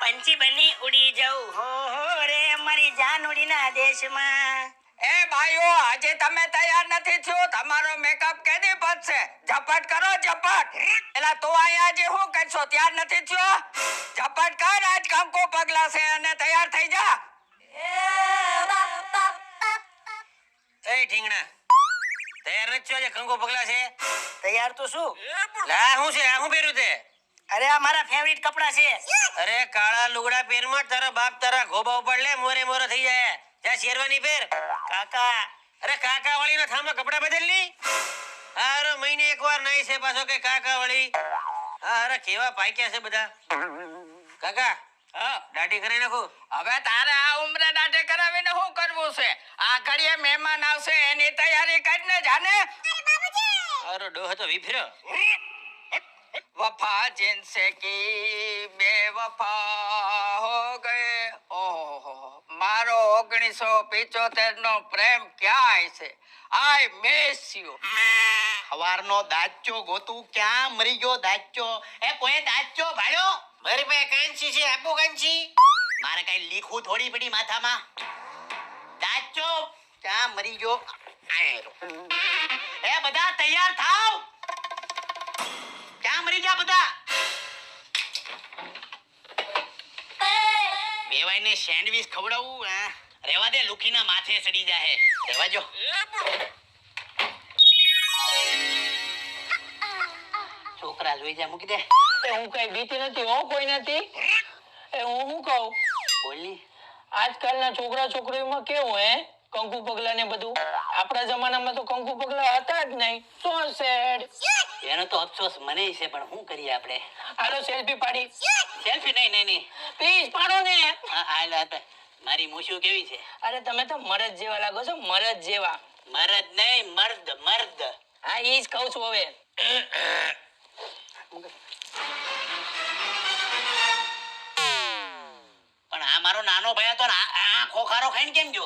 પંછી બની ઉડી જાઉં હો હો રે મારી જાન ઉડીના દેશમાં. એ ભાઈઓ, આજે તમે તૈયાર નથી થયો, તમારો મેકઅપ કેદી પતશે? ઝપટ કરો ઝપટ. એલા તું અહીંયા જે હું કરશો તૈયાર નથી થયો? ઝપટ કર, આજ કંકુ પગલા છે અને તૈયાર થઈ જા. એ ઢીંગણા તૈયાર નથી થયો? જે કંકુ પગલા છે તૈયાર તો શું? લા હું છે આ હું પહેર્યું તે? અરે આ મારા ફેવરિટ કપડા છે. અરે કાળા લુગડા પહેરમાં તારો બાપ તારા ગોબા ઉપર લે મોરે મોરો થઈ જાય. જા શેરવાની પહેર. કાકા અરે કાકા વાળી ના થાંભા કપડા બદલ ની. અરે મહિને એકવાર નાઈ છે પાછો કે કાકા વાળી. અરે કેવા પાક્યા છે બધા. કાકા દાઢી કરી નાખો. હવે તારે આ ઉંમરે દાઢી કરાવીને શું કરવું છે? આ ઘડીએ મહેમાન આવશે એની તૈયારી કરીને જાને. અરે ડોહ તો વિફર્યો. वफा जिनसे की बेवफा हो गए. ओहो, मारो 1975 નો પ્રેમ ક્યાં છે? I miss you. સવારનો દાચ્યો ગોતું ક્યાં મરી ગયો દાચ્યો? એ કોઈ દાચ્યો ભાડ્યો? મારી પાસે કાંચી છે, આપો કાંચી. મારે કઈ લીખું થોડી પડી માથામાં. દાચ્યો ક્યાં મરી ગયો? એ બધા તૈયાર થાવ. ક્યાં મરી ગયા બધા? વેવાઈને સેન્ડવિચ ખવડાવું? રેવા દે, લુખીના માથે સડી જાહે. રેવા જો. છોકરા જોઈ જા, મૂકી દે. હું કઈ બીતી નથી હો, કોઈ નથી. હું શું કહું, બોલની. આજકાલના છોકરા છોકરીઓમાં કેવું હે કંકુ પગલા ને બધું. આપણા જમાનામાં તો કંકુ પગલા હતા જ નહીં. સો સેડ. એનો તો અફસોસ મને છે, પણ શું કરીએ આપણે? હાલો સેલ્ફી પાડી. સેલ્ફી નહીં. પ્લીઝ પાડો ને. મારી મૂછું કેવી છે? અરે તમે તો મરદ જેવા લાગો છો, મરદ જેવા. મરદ નહીં, મર્દ. હા ઈ જ કહું છું હવે. પણ આ મારો નાનો ભાઈ હતો ને, આ ખોખારો ખાઈને કેમ ગયો?